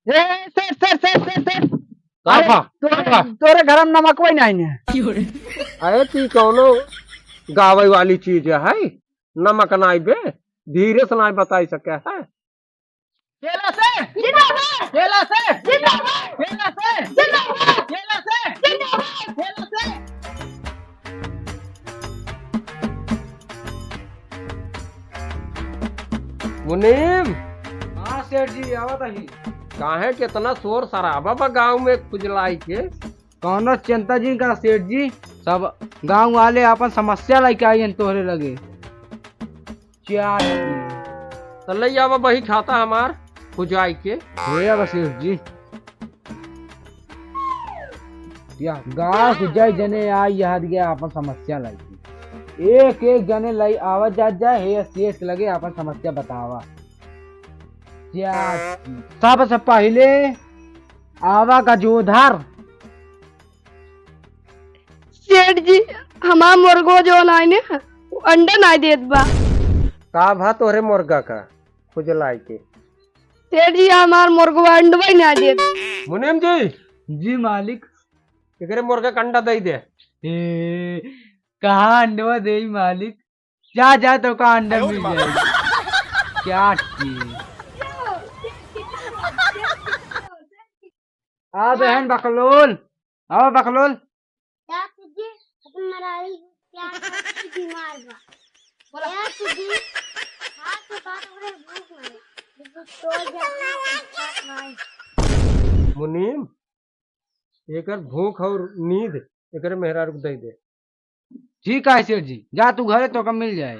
सेठ काफा तोरे घर में नमक वही नहीं है। अरे ती कौनो गावे वाली चीज है नमक नाई बे धीरे से नाई बताई सके है। केला से जिंदाबाद, केला से जिंदाबाद, केला से जिंदाबाद, केला से जिंदाबाद, केला से। मुनीम हाँ सेठ जी आवत ही। काहे कितना शोर शराबा बा गाँव में खुजलाई के। कौनो चिंता जी का सेठ जी, सब गांव वाले अपन समस्या लेके आई तोहरे लगे। चार तो ले आवा वही खाता हमार खुजाई के। सेठ जी या गाँव के जय जने आई याद गया अपन समस्या लाई। एक एक जने लाई आवाज जा जाए हे शेष लगे अपन समस्या बतावा। सबसे पहले आवा का जोधार। सेठ जी हमार मुर्गो जो नाई ने अंडा नाई देत बा। का भा तोरे मुर्गा का खुजलाई के। सेठ जी हमार मुर्गो अंडा ही नाई देत। मुनीम जी जी मालिक। एकरे मुर्गा का अंडा दे दे। कहा अंडा दे मालिक, जा जा तो का अंडा मिल जाएगा। क्या चीज आ बहन बकलोल, आओ बकलोल। बीमार बा यार तुझी हाथ से बात करे भूख नहीं तो जा। मुनीम एकर भूख और नींद एकरे मेहरा रुक दे दे। ठीक है सेठ जी, जा तू घरे तो कम मिल जाए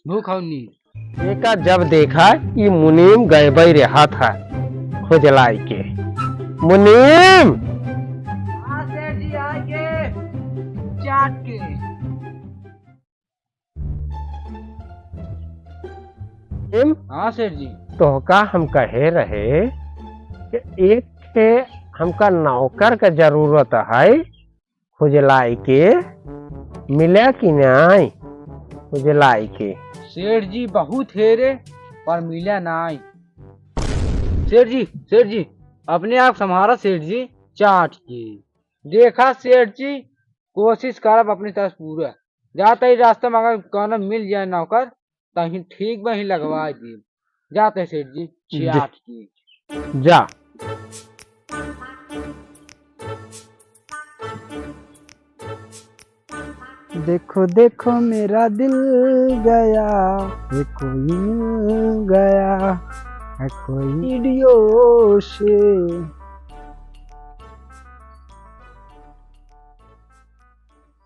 भूख और नींद। एका जब देखा ये मुनीम गए भाई रहा था खुजलाई के। मुनीम हाँ सेठ जी आगे चाट के। हाँ सेठ जी। तो का हम कहे रहे कि एक थे हमका नौकर का जरूरत है खुजलाई के, मिले कि नहीं खुजलाई के। सेठ जी बहुत हेरे पर मिला नहीं। सेठ जी अपने आप संभारा सेठ जी। चाट की देखा सेठ जी, कोशिश करब अपनी तरफ पूरा। जाते ही रास्ते में अगर कौन मिल जाए नौकर तही ठीक वही लगवा दी। जाते सेठ जी चाट की। जा देखो देखो मेरा दिल गया, ये कोई मिल गया है कोई वीडियो से।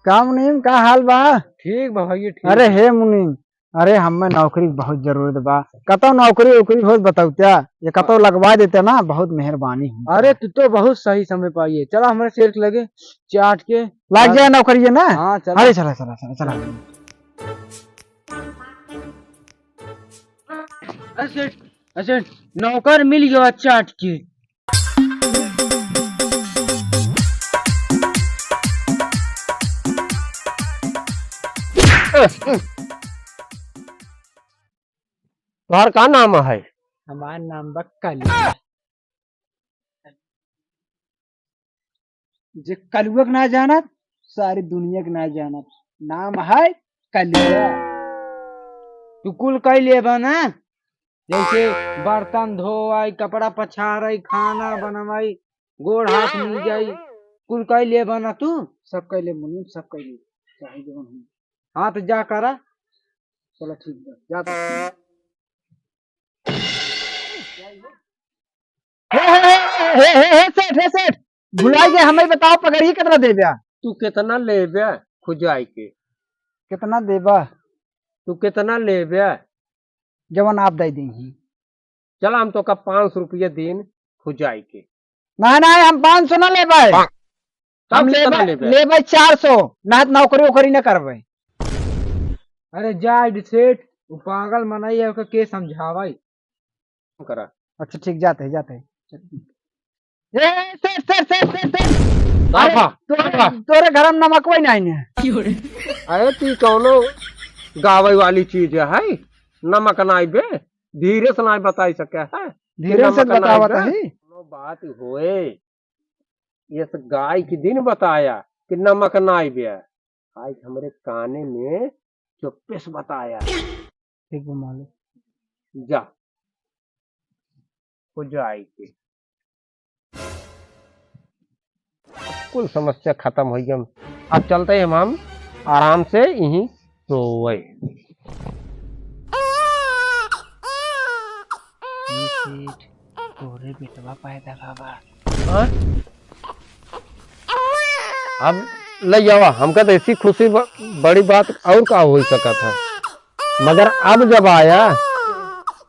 का मुनीम का हाल बा? ठीक बा भैया ठीक। अरे हे मुनीम, अरे हमें नौकरी की बहुत जरूरत बा। कतो नौकरी वोकरी हो बताओ क्या, ये कतो लगवा देते ना बहुत मेहरबानी। अरे तू तो बहुत सही समय पाइए। चला हमारे शेर के लगे चाट के लग जाए नौकरी है ना। हाँ चला। अरे चला चला चला चला। अच्छा नौकर मिल गया चाट की। तुम्हार का नाम है? हमारा नाम बक्कल। जे कलुआ ना जानत सारी दुनिया के ना जानत नाम है कलुआ। तू कुल कई ले बना, जैसे बर्तन धोवाई, कपड़ा पछाड़ाई, खाना बनवाई, गोड़ हाथ मिल जाई, कुल कई ले बना तू। सब कई ले मुनीम, सब कई ले चाहे जो। हाँ तो जा करा। चलो ठीक है जा। सेठ भुला गए, हमें बताओ पकड़िए कितना देबा। तू कितना लेबे खुजाई के? कितना देबा? तू कितना लेबे? जवन आप दे देंगी। चल हम तो का 500 रुपया दिन खुजाई के। नहीं हम 500 ना लेबे, हम लेबे 400। ना नौकरी वोकरी न करबे। अरे जा सेठ पागल मनाई के समझावा करा। अच्छा ठीक जाते जाते। तोरे घर में नमक वही नहीं है। अरे ती कौनो गावे वाली चीज है नमक नाई बे धीरे से नाई बताई सके है। धीरे से बतावत है। बात होए ये तो गाय की दिन बताया कि नमक नाई बिया आज हमरे काने में चुप्पे से बताया ठीक बा मालिक। जा हो जाए के कुल समस्या खत्म हो गई। अब चलते हैं हम आराम से यहीं सोए। ये सेठ तोरे बेटवा पैदा बाबा। हाँ? अब ले जावा हमका तो ऐसी खुशी बड़ी बात और का हो सका था मगर अब जब आया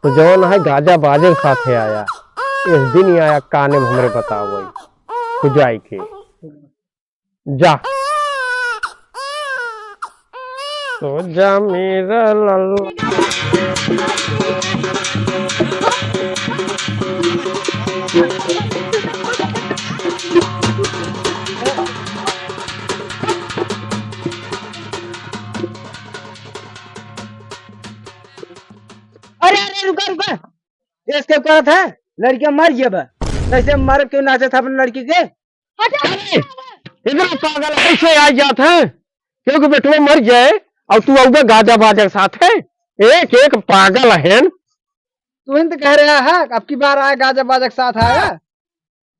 तो जौन है गाजा बाजे के साथ है आया इस दिन ही आया काने में हमरे बताओ वही खुजाई के जा तो जा मेरा लल्ला। अरे अरे रुका रुका, इसके क्या था? लड़कियां मर गया बा, कैसे मर क्यों नाचे था अपनी लड़की के? इधर पागल ऐसे आ जाते हैं क्योंकि बेटुआ मर जाए और तू अब गाजा बाजा के साथ है एक एक पागल है। तू ही तो कह रहा है अब की बार आया गाजा बाजा के साथ आया।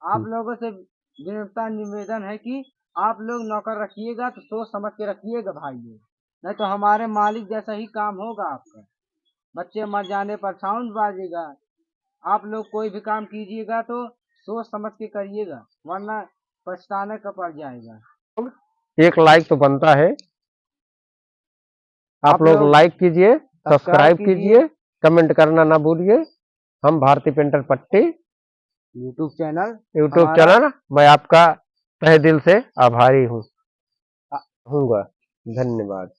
आप लोगों से विनम्रता निवेदन है कि आप लोग नौकर रखिएगा तो सोच समझ के रखिएगा भाई लोग, नहीं तो हमारे मालिक जैसा ही काम होगा आपका। बच्चे मर जाने पर साउंड बाजेगा। आप लोग कोई भी काम कीजिएगा तो सोच समझ के करिएगा वरना पछताने का पड़ जाएगा। एक लाइक तो बनता है। आप लोग लाइक कीजिए सब्सक्राइब कीजिए कमेंट करना ना भूलिए। हम भारतीय पेंटर पट्टी यूट्यूब चैनल मैं आपका तहे दिल से आभारी हूँ। धन्यवाद।